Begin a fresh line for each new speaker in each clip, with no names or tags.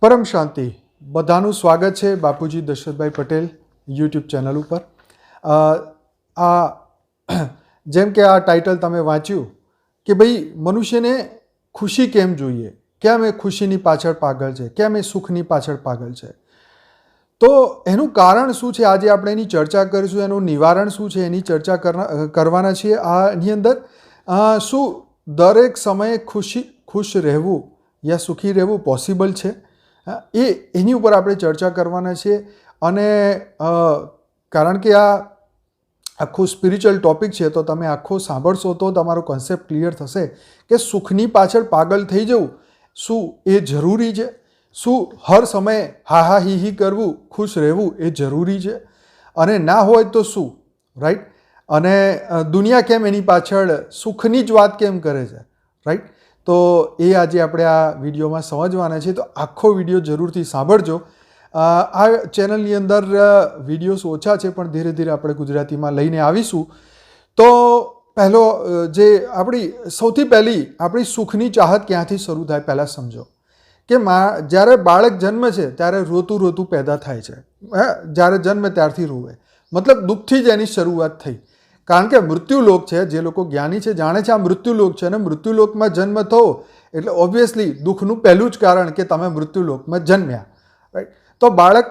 परम शांति बधानु स्वागत है बापूजी दशरथभाई पटेल यूट्यूब चैनल पर। जेम के आ टाइटल तमे वाँच्यु कि भाई मनुष्य ने खुशी केम जोईए, क्या मैं खुशी पाछळ पागल है, क्या मैं सुखनी पाछळ पागल है। तो एनु कारण शू है आज आपणे एनी चर्चा करीशुं, एनु निवारण शू है एनी चर्चा करवाना छीए। आनी अंदर शू दरेक समये खुश રહેવું या सुखी રહેવું पॉसिबल है एनी उपर आपणे चर्चा करवाना छीए। अने कारण के आ आखो स्पिरिच्युअल टॉपिक है तो तमे आखो सांभळशो तो तमारो कॉन्सेप्ट क्लियर थशे कि सुखनी पाछळ पागल थई जवुं शू ए जरूरी है, शू हर समय हा ही करवू खुश रहवू ए जरूरी है, अने ना होय तो शू, राइट। अने दुनिया केम एनी पाछळ सुखनी ज वात केम करे छे, राइट। तो ये आज आपणे आ विडियोमां समजवाना छे, तो आखो विडियो जरूरथी सांभळजो। आ चेनलनी अंदर विडियोस ओछा छे पण धीरे धीरे आपणे गुजरातीमां लईने आवीशुं। तो पहलो जे आपणी सौथी पहली आपणी सुखनी चाहत क्यांथी शरू थाय पहला समजो कि ज्यारे बाळक जन्मे छे त्यारे रोतुं रोतुं पैदा थाय छे। ज्यारे जन्मे त्यारथी रोवे, मतलब दुःखथी ज एनी शरूआत थई। कारण के मृत्युलोक है, जे लोग ज्ञानी है जाने आ मृत्युलोक है, मृत्युलोक में जन्म थो एटले ऑब्वियसली दुखनु पहलू ज कारण के तमे मृत्युलोक में जन्म्या, राइट। तो बाळक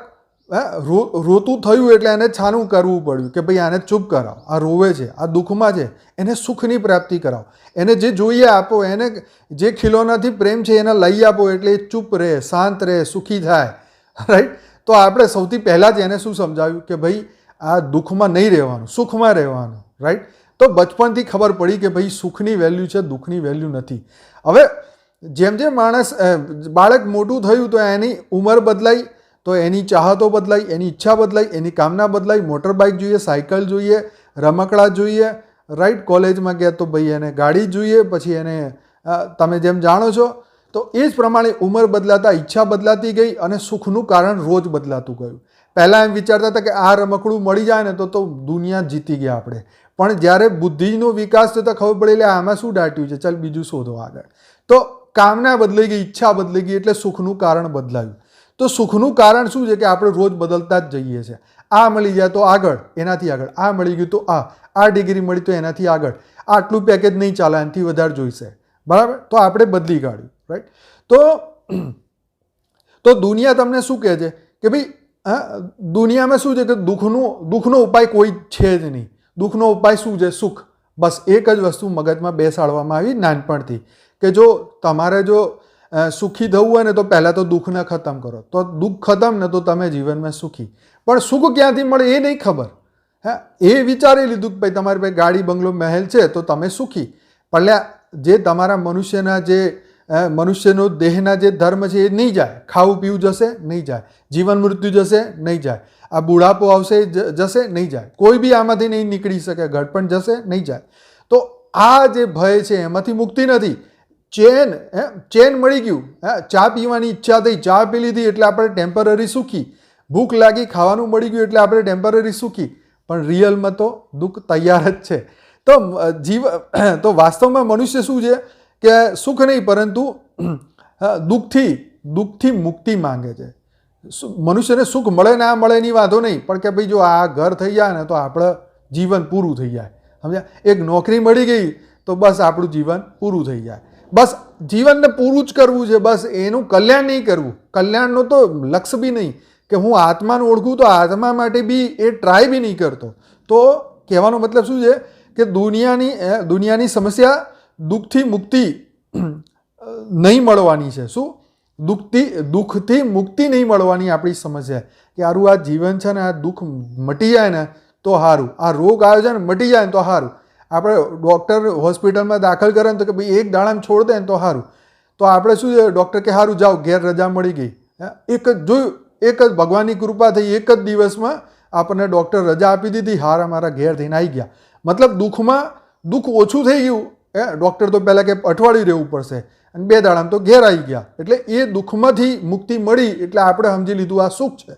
रोतुं थयुं एटले एने छानुं करवुं पड्युं कि भाई आने चूप कराओ, आ रोवे छे, आ दुखमां छे, एने सुखनी प्राप्ति कराओ, एने जे जोईए आपो, एने जे खिलोनाथी प्रेम छे एने लई आपो एटले चूप रहे, शांत रहे, सुखी थाय, राइट। तो आपणे सौथी पहला ज एने शुं समजाव्युं कि भाई आ दुख में नहीं रहेवानुं, सुख में रहेवानुं, राइट। तो बचपन थी खबर पड़ी कि भाई सुखनी वेल्यू है, दुखनी वेल्यू नहीं। हवे जेम जेम माणस बाळक मोटुं थयुं तो एनी उमर बदलाई तो एनी चाहतो बदलाई, एनी इच्छा बदलाई, एनी कामना बदलाई। मोटर बाइक जोईए, साइकल जोईए, रमकड़ा जोईए, राइट। कॉलेज में गया तो भाई एने गाड़ी जोईए, पछी एने तमे जेम जाणो छो तो ए ज प्रमाणे उमर बदलाता इच्छा बदलाती गई अने सुखनुं कारण रोज बदलातुं गयुं। पहला एम विचारता था कि आ रमकड़ू मळी जाए ने तो दुनिया जीती गया आपणे, पण ज्यारे बुद्धिनो विकास थता खबर पड़ी ले आमां शुं दाट्युं छे, चल बीजुं शोधो आगळ। तो कामना बदलाई गई, इच्छा बदलाई गई एटले सुखनुं कारण बदलायुं। तो सुखनुं कारण शुं छे कि आपणे रोज बदलता ज जईए छे। आ मळी जाए तो आगळ, एनाथी आगळ, आ मळी गयुं तो आ डिग्री मळी तो एनाथी आगळ, आटलुं पेकेज नहीं चाले, एनाथी वधारे जोईशे, बराबर। तो आपणे बदली काढ्युं, राइट। तो दुनिया तमने शुं कहे छे कि भाई दुनिया में शू है कि दुखनो उपाय कोई है ज नहीं। दुखनो उपाय शू है? सुख। बस एक ज वस्तु मगज में बेसाड़वामां आवी नानपणथी कि जो तमारे जो सुखी थवुं होय ने तो पहला तो दुख ने खत्म करो, तो दुख खत्म ने तो तमे जीवन में सुखी। पण सुख क्यांथी मळे ए नहीं खबर। ए विचारी लीधुं कि भाई तमारी पासे गाड़ी बंगलो महल है तो तमे सुखी, पण जे तमारा मनुष्यना जे मनुष्यनो देहना जे धर्म है नहीं जाए। खावू पीवू जशे नहीं जाए, जीवन मृत्यु जशे नहीं जाए, आ बुढ़ापो आवशे जशे नहीं जाए, कोई भी आमांथी नहीं निकળી શકે, घटपण जशे नहीं जाए। तो आ जे भय छे एमांथी मुक्ति नहीं। चेन मळी गयुं, चा पीवानी इच्छा थई, चा पी लीधी एटले आपणे टेम्पररी सुखी, भूख लागी खावानुं मळी गयुं एटले आपणे टेम्पररी सुखी, पण रियल में तो दुख तैयार ज छे। तो वास्तव में मनुष्य शुं छे कि सुख नहीं परंतु दुखथी मुक्ति मांगे छे। मनुष्य ने सुख मळे ना मळे नी वांधो नहीं, पण के भाई जो आ घर थई जाए ने तो आपणे जीवन पूरुं थई जाए, समझ्या। एक नौकरी मळी गई तो बस आपणुं जीवन पूरुं थई जाए। बस जीवन ने पूरुं ज करवुं छे, बस एनुं कल्याण नहीं करवुं। कल्याणनो तो लक्ष्य भी नहीं कि हूँ आत्माने ओळखुं तो आत्मा माटे भी ए ट्राय भी नहीं करतो। तो कहेवानो मतलब शुं छे कि दुनियानी समस्या दुखथी मुक्ति नहीं मळवानी छे। शुं? दुखथी मुक्ति नहीं मळवानी आपणी समस्या कि हारुं आ जीवन छे ने आ दुख मटी जाए ने तो हारुं, आ रोग आव्यो छे ने मटी जाए तो हारुं। आपणे डॉक्टर होस्पिटल में दाखल करे तो कि भाई एक दाड़ामां छोड़ दे तो हारुं। तो आपणे शुं छे, डॉक्टर के हारुं जाओ, घेर रजा मळी गई, एक ज भगवाननी कृपा थई, एक ज दिवसमां आपणे डॉक्टर रजा आपी दीधी, हार अमारा घेर थईने आई गया। मतलब दुख ओछुं थई गयुं। डॉक्टर तो पहला के अठवाडियुं रहेवुं पड़शे अने 2 दाड़ामां तो घेर आई गया, एटले ए दुखमांथी मुक्ति मळी एटले आपणे समजी लीधुं आ सुख छे।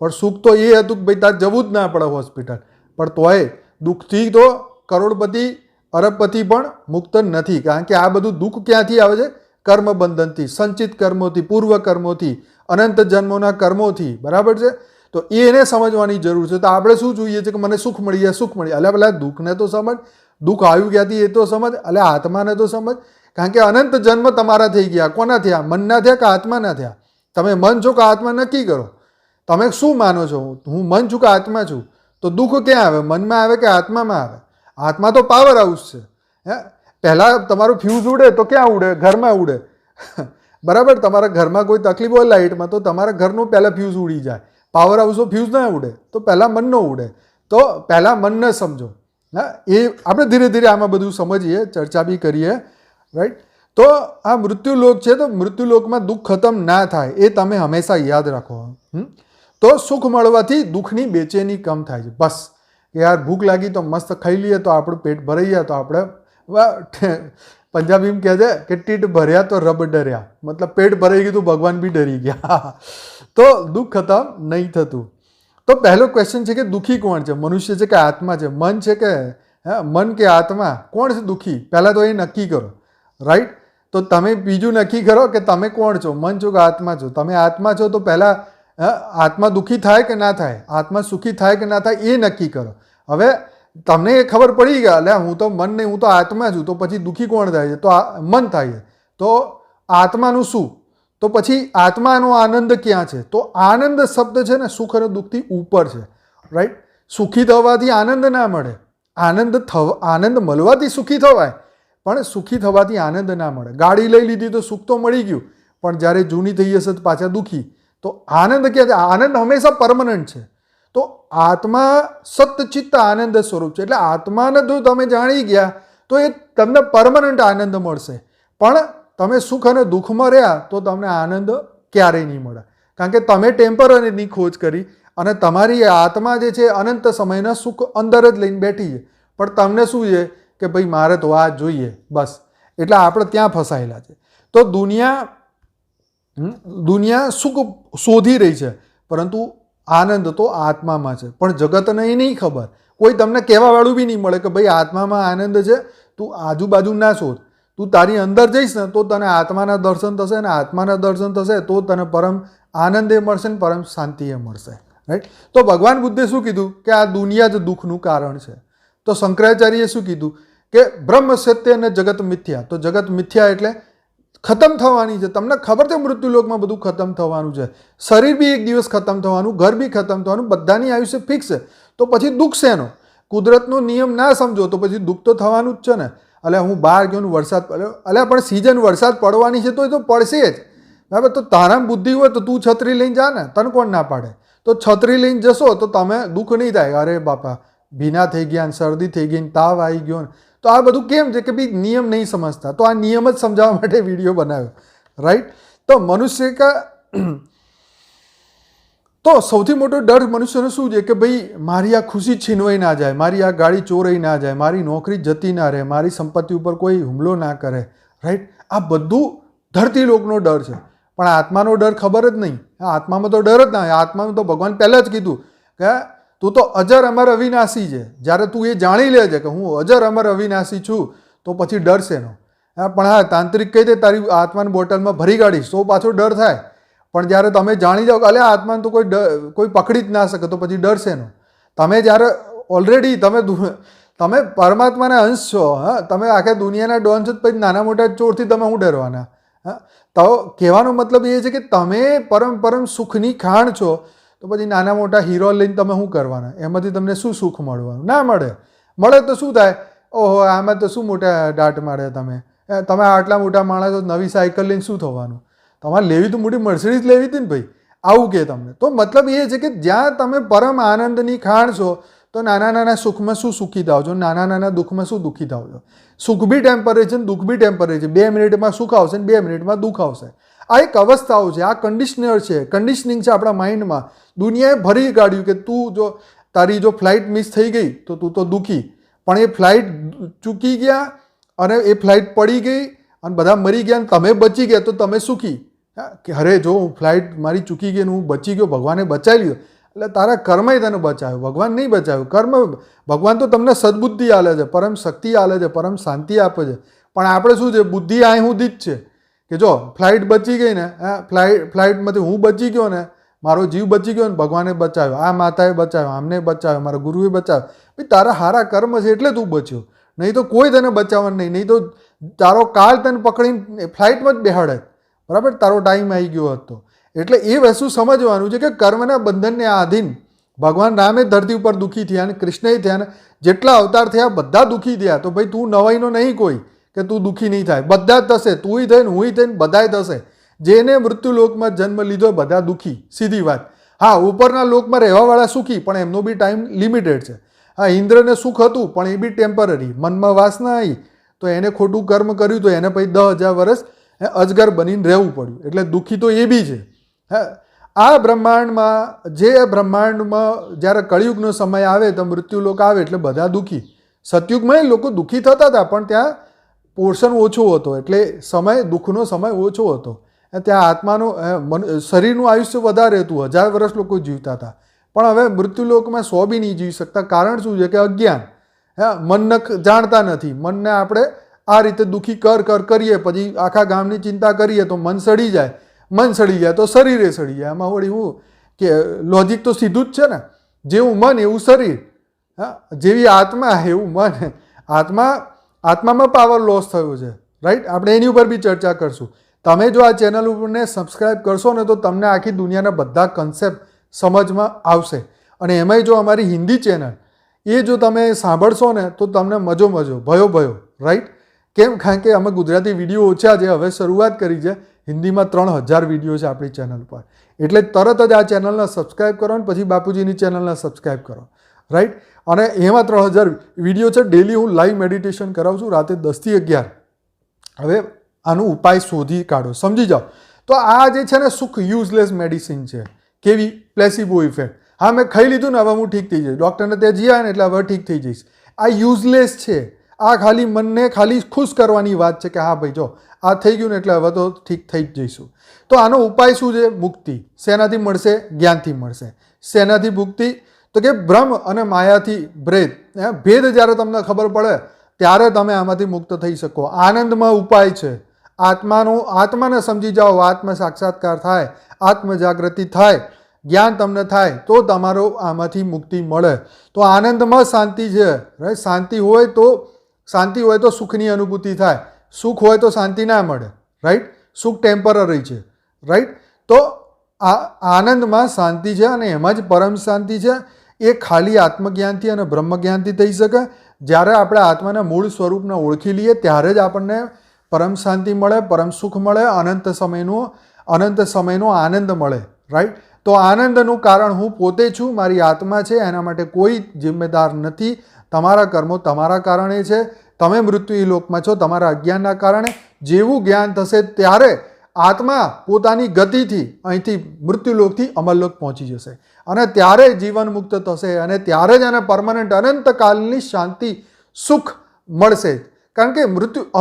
पण सुख तो ए हतुं कि भाई तारे जवुं ज ना पड़े होस्पिटल, पण तोय दुखथी तो करोड़पति अरबपति पण मुक्त नथी। कारण के आ बधुं दुख क्यांथी आवे छे? કર્મ બંધનથી, સંચિત કર્મોથી, પૂર્વ કર્મોથી, અનંત જન્મોના કર્મોથી, બરાબર છે. તો એને સમજવાની જરૂર છે. તો આપણે શું જોઈએ છે કે મને સુખ મળી જાય, સુખ મળી, એટલે પેલા દુઃખને તો સમજ, દુઃખ આવ્યું ક્યાંથી એ તો સમજ, એટલે આત્માને તો સમજ. કારણ કે અનંત જન્મ તમારા થઈ ગયા. કોના થયા? મનના થયા કે આત્માના થયા? તમે મન છો કે આત્મા નક્કી કરો. તમે શું માનો છો? હું મન છું કે આત્મા છું? તો દુઃખ ક્યાં આવે? મનમાં આવે કે આત્મામાં આવે? આત્મા તો પાવર હાઉસ છે. હે, પહેલાં તમારું ફ્યુઝ ઉડે તો ક્યાં ઉડે? ઘરમાં ઉડે. બરાબર, તમારા ઘરમાં કોઈ તકલીફ હોય લાઇટમાં તો તમારા ઘરનું પહેલાં ફ્યુઝ ઉડી જાય. પાવર હાઉસનો ફ્યુઝ ના ઉડે, તો પહેલાં મનનો ઉડે. તો પહેલાં મનને સમજો. હા, એ આપણે ધીરે ધીરે આમાં બધું સમજીએ, ચર્ચા બી કરીએ, રાઈટ. તો આ મૃત્યુલોક છે, તો મૃત્યુલોકમાં દુઃખ ખતમ ના થાય એ તમે હંમેશા યાદ રાખો. તો સુખ મળવાથી દુઃખની બેચેની કમ થાય છે. બસ, યાર ભૂખ લાગી તો મસ્ત ખાઈ લઈએ તો આપણું પેટ ભરાઈ જાય, તો આપણે પંજાબીમાં કહે છે કે ટીટ ભર્યા તો રબ ડર્યા, મતલબ પેટ ભરાઈ ગયું તો ભગવાન બી ડરી ગયા. તો દુઃખ ખતમ નહીં થતું. તો પહેલો ક્વેશ્ચન છે કે દુઃખી કોણ છે? મનુષ્ય છે કે આત્મા છે? મન છે કે મન કે આત્મા? કોણ છે દુઃખી? પહેલાં તો એ નક્કી કરો, રાઈટ. તો તમે બીજું નક્કી કરો કે તમે કોણ છો, મન છો કે આત્મા છો. તમે આત્મા છો તો પહેલાં આત્મા દુઃખી થાય કે ના થાય, આત્મા સુખી થાય કે ના થાય એ નક્કી કરો. હવે તમને એ ખબર પડી ગયા, એટલે હું તો મન નહીં, હું તો આત્મા છું, તો પછી દુઃખી કોણ થાય છે? તો મન થાય છે. તો આત્માનું શું? તો પછી આત્માનો આનંદ ક્યાં છે? તો આનંદ શબ્દ છે ને સુખ અને દુઃખથી ઉપર છે, રાઈટ. સુખી થવાથી આનંદ ના મળે. આનંદ મળવાથી સુખી થવાય, પણ સુખી થવાથી આનંદ ના મળે. ગાડી લઈ લીધી તો સુખ તો મળી ગયું, પણ જ્યારે જૂની થઈ જશે તો પાછા દુઃખી. તો આનંદ ક્યાં છે? આનંદ હંમેશા પરમનન્ટ છે. તો આત્મા સતચિત્ત આનંદ સ્વરૂપ છે. એટલે આત્માને જો તમે જાણી ગયા તો એ તમને પરમનન્ટ આનંદ મળશે. પણ તમે સુખ અને દુઃખમાં રહ્યા તો તમને આનંદ ક્યારેય નહીં મળે. કારણ કે તમે ટેમ્પરરીની ખોજ કરી અને તમારી આત્મા જે છે અનંત સમયના સુખ અંદર જ લઈને બેઠી છે. પણ તમને શું છે કે ભાઈ મારે તો આ જોઈએ બસ. એટલે આપણે ત્યાં ફસાયેલા છે. તો દુનિયા સુખ શોધી રહી છે, પરંતુ આનંદ તો આત્મામાં છે. પણ જગતને એ નહીં ખબર. કોઈ તમને કહેવાવાળું બી નહીં મળે કે ભાઈ આત્મામાં આનંદ છે, તું આજુબાજુ ના શોધ. તું તારી અંદર જઈશ ને તો તને આત્માના દર્શન થશે, અને આત્માના દર્શન થશે તો તને પરમ આનંદ એ મળશે ને પરમ શાંતિ એ મળશે, રાઈટ. તો ભગવાન બુદ્ધે શું કીધું કે આ દુનિયા જ દુઃખનું કારણ છે. તો શંકરાચાર્યએ શું કીધું કે બ્રહ્મ સત્ય અને જગત મિથ્યા. તો જગત મિથ્યા એટલે ખતમ થવાની છે. તમને ખબર છે મૃત્યુલોકમાં બધું ખતમ થવાનું છે. શરીર બી એક દિવસ ખતમ થવાનું, ઘર બી ખતમ થવાનું, બધાની આયુષ્ય ફિક્સ છે. તો પછી દુઃખ શેનો? કુદરતનો નિયમ ના સમજો તો પછી દુઃખ તો થવાનું જ છે ને. એટલે હું બહાર ગયો ને વરસાદ પડ્યો, એટલે પણ સિઝન વરસાદ પડવાની છે તો એ તો પડશે જ, બરાબર. તો તારામાં બુદ્ધિ હોય તો તું છત્રી લઈને જા ને, તને કોણ ના પાડે? તો છત્રી લઈને જશો તો તમે દુઃખ નહીં થાય. અરે બાપા ભીના થઈ ગયા, શરદી થઈ ગઈ, તાવ આવી ગયો. તો આ બધું કેમ છે કે ભાઈ નિયમ નહીં સમજતા. તો આ નિયમ જ સમજાવવા માટે વિડીયો બનાવ્યો, રાઈટ. તો મનુષ્ય તો સૌથી મોટો ડર મનુષ્યનો શું છે કે ભાઈ મારી આ ખુશી છીનવાઈ ના જાય, મારી આ ગાડી ચોરાઈ ના જાય, મારી નોકરી જતી ના રહે, મારી સંપત્તિ ઉપર કોઈ હુમલો ના કરે, રાઈટ. આ બધું ધરતી લોકનો ડર છે. પણ આત્માનો ડર ખબર જ નહીં. આત્મામાં તો ડર જ ના હોય. આત્મામાં તો ભગવાન પહેલાં જ કીધું કે તું તો અજર અમર અવિનાશી છે. જ્યારે તું એ જાણી લે છે કે હું અજર અમર અવિનાશી છું તો પછી ડર શેનો? પણ હા, તાંત્રિક કહી દે તારી આત્માની બોટલમાં ભરી કાઢીશ તો પાછો ડર થાય. પણ જ્યારે તમે જાણી જાઓ કે અલે આત્માને તો કોઈ પકડી જ ના શકે તો પછી ડર શેનો? તમે જ્યારે ઓલરેડી તમે પરમાત્માના અંશ છો. હા, તમે આખા દુનિયાના ડોન છો, પછી નાના મોટા ચોરથી તમે શું ડરવાના? હા, તો કહેવાનો મતલબ એ છે કે તમે પરમ સુખની ખાણ છો, તો પછી નાના મોટા હીરો લઈને તમે શું કરવાના? એમાંથી તમને શું સુખ મળવાનું? ના મળે. મળે તો શું થાય? ઓહો, આમાં તો શું મોટા દાટ મારે તમે આટલા મોટા માણસો, નવી સાયકલ લઈને શું થવાનું? તમારે લેવી તો મોટી મર્સિડીઝ લેવી હતી ને ભાઈ, આવું કે તમને. તો મતલબ એ છે કે જ્યાં તમે પરમ આનંદની ખાણ છો તો નાના નાના સુખમાં શું સુખી થાવ છો, નાના નાના દુઃખમાં શું દુઃખી થાવ છો. સુખ બી ટેમ્પરરી છે ને દુઃખ બી ટેમ્પરરી છે. 2 મિનિટમાં સુખ આવશે ને 2 મિનિટમાં દુઃખ આવશે. આ એક અવસ્થાઓ છે, આ કન્ડિશનર છે, કન્ડિશનિંગ છે આપણા માઇન્ડમાં. દુનિયાએ ભરી કાઢ્યું કે તું જો તારી જો ફ્લાઇટ મિસ થઈ ગઈ તો તું તો દુઃખી, પણ એ ફ્લાઇટ ચૂકી ગયા અને એ ફ્લાઇટ પડી ગઈ અને બધા મરી ગયા અને તમે બચી ગયા તો તમે સુખી. કે અરે જો હું ફ્લાઇટ મારી ચૂકી ગઈ ને હું બચી ગયો, ભગવાને બચાવી લીધો. એટલે તારા કર્મએ તને બચાવ્યો, ભગવાન નહીં બચાવ્યો. ભગવાન તો તમને સદબુદ્ધિ આલે છે, પરમ શક્તિ આલે છે, પરમ શાંતિ આપે છે. પણ આપણે શું છે, બુદ્ધિ અહીં સુધી જ છે કે જો ફ્લાઇટ બચી ગઈ ને, ફ્લાઇટમાંથી હું બચી ગયો ને, મારો જીવ બચી ગયો ને, ભગવાને બચાવ્યો, આ માતાએ બચાવ્યો, આમને બચાવ્યો, મારા ગુરુએ બચાવ્યો. ભાઈ તારા સારા કર્મ છે એટલે તું બચ્યો, નહીં તો કોઈ તને બચાવવાનું નહીં. નહીં તો તારો કાળ તને પકડીને ફ્લાઇટમાં જ બેહાડે. બરાબર, તારો ટાઈમ આવી ગયો હતો. એટલે એ વસ્તુ સમજવાનું છે કે કર્મના બંધનને આધીન ભગવાન રામે ધરતી ઉપર દુઃખી થયા અને કૃષ્ણએ થયા ને જેટલા અવતાર થયા બધા દુઃખી થયા. તો ભાઈ તું નવાઈનો નહીં કોઈ કે તું દુઃખી નહીં થાય, બધા જ થશે. તુંય થઈને હુંય થઈને બધાય થશે. જેને મૃત્યુ લોકમાં જન્મ લીધો બધા દુઃખી, સીધી વાત. હા, ઉપરના લોકમાં રહેવાવાળા સુખી, પણ એમનો બી ટાઈમ લિમિટેડ છે. હા, ઇન્દ્રને સુખ હતું પણ એ બી ટેમ્પરરી, મનમાં વાસના આવી તો એને ખોટું કર્મ કર્યું તો એને પછી 10,000 વર્ષ અજગર બનીને રહેવું પડ્યું. એટલે દુઃખી તો એ બી છે. હા, આ બ્રહ્માંડમાં જ્યારે કળિયુગનો સમય આવે તો મૃત્યુલોક આવે એટલે બધા દુઃખી. સતયુગમાં લોકો દુઃખી થતા હતા પણ ત્યાં પોર્શન ઓછો હતો, એટલે સમય દુઃખનો સમય ઓછો હતો. ત્યાં આત્માનું શરીરનું આયુષ્ય વધારે હતું, 1000 વર્ષ લોકો જીવતા હતા. પણ હવે મૃત્યુલોકમાં 100 બી નહીં જીવી શકતા. કારણ શું છે કે અજ્ઞાન. મનને જાણતા નથી. મનને આપણે આ રીતે દુઃખી કરીએ, પછી આખા ગામની ચિંતા કરીએ તો મન સડી જાય, મન સડી જાય તો શરીરે સડી જાય. એમાં વળી હું કે લોજિક તો સીધું જ છે ને, જેવું મન એવું શરીર, જેવી આત્મા એવું મન. આત્મામાં પાવર લોસ થયો છે, રાઈટ. આપણે એની ઉપર બી ચર્ચા કરશું. તમે જો આ ચેનલ ઉપરને સબસ્ક્રાઈબ કરશો ને તો તમને આખી દુનિયાના બધા કન્સેપ્ટ સમજમાં આવશે. અને એમાંય જો અમારી હિન્દી ચેનલ એ જો તમે સાંભળશો ને તો તમને મજો ભયો, રાઈટ. કેમ? કારણ કે અમે ગુજરાતી વિડીયો ઓછા છે, હવે શરૂઆત કરી છે. હિન્દીમાં 3000 વિડીયો છે આપણી ચેનલ પર. એટલે તરત જ આ ચેનલને સબસ્ક્રાઈબ કરો ને પછી બાપુજીની ચેનલને સબસ્ક્રાઈબ કરો, રાઈટ. અને એમાં 3000 વિડીયો છે. ડેલી હું લાઈવ મેડિટેશન કરાવું છું રાતે 10 થી 11. હવે આનો ઉપાય શોધી કાઢો, સમજી જાઓ. તો આ જે છે ને સુખ યુઝલેસ મેડિસિન છે. કેવી? પ્લેસિબો ઇફેક્ટ. હા, મેં ખાઈ લીધું ને હવે હું ઠીક થઈ જઈશ, ડૉક્ટરને ત્યાં જીયા ને એટલે હવે ઠીક થઈ જઈશ. આ યુઝલેસ છે. આ ખાલી મનને ખાલી ખુશ કરવાની વાત છે કે હા ભાઈ જો આ થઈ ગયું ને એટલે હવે તો ઠીક થઈ જ જઈશું. તો આનો ઉપાય શું છે? મુક્તિ. શેનાથી મળશે? જ્ઞાનથી મળશે. શેનાથી મુક્તિ? તો કે બ્રહ્મ અને માયાથી ભેદ જ્યારે તમને ખબર પડે ત્યારે તમે આમાંથી મુક્ત થઈ શકો. આનંદમાં ઉપાય છે. આત્માને સમજી જાઓ, આત્મ સાક્ષાત્કાર થાય, આત્મ જાગૃતિ થાય, જ્ઞાન તમને થાય તો તમારો આમાંથી મુક્તિ મળે. તો આનંદમાં શાંતિ છે, રાઈટ. શાંતિ હોય તો સુખની અનુભૂતિ થાય. સુખ હોય તો શાંતિ ના મળે, રાઈટ. સુખ ટેમ્પરરી છે, રાઈટ. તો આ આનંદમાં શાંતિ છે અને એમાં જ પરમ શાંતિ છે. એ ખાલી આત્મજ્ઞાનથી અને બ્રહ્મજ્ઞાનથી થઈ શકે. જ્યારે આપણે આત્માના મૂળ સ્વરૂપને ઓળખી લઈએ ત્યારે જ આપણને પરમ શાંતિ મળે, પરમ સુખ મળે, અનંત સમયનો આનંદ મળે, રાઈટ. તો આનંદનું કારણ હું પોતે છું, મારી આત્મા છે, એના માટે કોઈ જિમ્મેદાર નથી. તમારા કર્મો તમારા કારણે છે. તમે મૃત્યુ લોકમાં છો તમારા અજ્ઞાનના કારણે. જેવું જ્ઞાન થશે ત્યારે આત્મા પોતાની ગતિથી અહીંથી મૃત્યુલોકથી અમરલોક પહોંચી જશે અને ત્યારે જીવન મુક્ત થશે અને ત્યારે જ એને પરમાનન્ટ અનંતકાલની શાંતિ સુખ મળશે. કારણ કે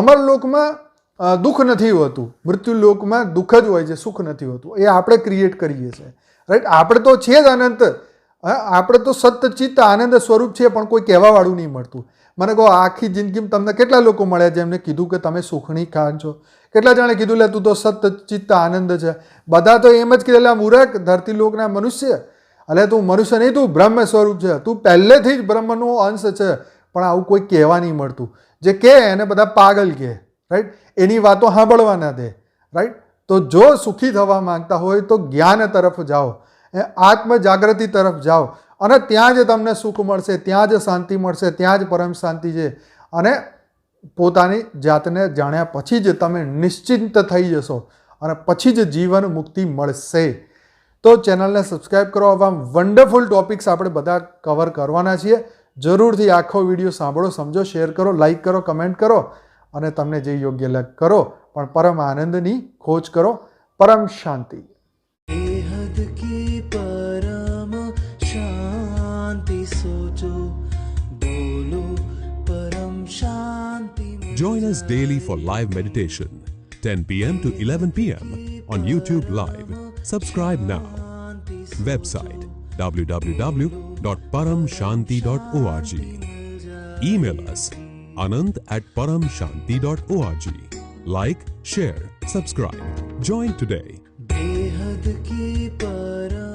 અમરલોકમાં દુઃખ નથી હોતું, મૃત્યુલોકમાં દુઃખ જ હોય છે, સુખ નથી હોતું. એ આપણે ક્રિએટ કરીએ છીએ, રાઈટ. આપણે તો છે જ અનંત, આપણે તો સતચિત્ત આનંદ સ્વરૂપ છે, પણ કોઈ કહેવાવાળું નહીં મળતું. મને કહો આખી જિંદગીમાં તમને કેટલા લોકો મળ્યા જેમને કીધું કે તમે સુખની ખાન છો? કેટલા જણે કીધું લે તું તો સતચિત્ત આનંદ છે? બધા તો એમ જ કીધેલા મૂરખ ધરતી લોકના મનુષ્ય, અલે તું મનુષ્ય નહીં, તું બ્રહ્મ સ્વરૂપ છે, તું પહેલેથી જ બ્રહ્મનો અંશ છે. પણ આવું કોઈ કહેવા નહીં મળતું. જે કહે એને બધા પાગલ કહે, રાઈટ. એની વાતો સાંભળવા ના દે, રાઈટ. તો જો સુખી થવા માંગતા હોય તો જ્ઞાન તરફ જાઓ, આત્મ જાગૃતિ તરફ જાઓ અને ત્યાં જ તમને સુખ મળશે, ત્યાં જ શાંતિ મળશે, ત્યાં જ પરમ શાંતિ છે. અને પોતાની જાતને જાણ્યા પછી જ તમે નિશ્ચિંત થઈ જશો અને પછી જ જીવન મુક્તિ મળશે. તો ચેનલને સબસ્ક્રાઈબ કરો. આવા વન્ડરફુલ ટોપિક્સ આપણે બધા કવર કરવાના છીએ. જરૂરથી આખો વિડીયો સાંભળો, સમજો, શેર કરો, લાઈક કરો, કમેન્ટ કરો અને તમને જે યોગ્ય લાગે કરો, પણ પરમ આનંદની ખોજ કરો. પરમ શાંતિ.
Join us daily for live meditation, 10 p.m. to 11 p.m. on YouTube Live. Subscribe now. Website www.paramshanti.org. Email us anant@paramshanti.org. Like, share, subscribe. Join today.
बेहद की परा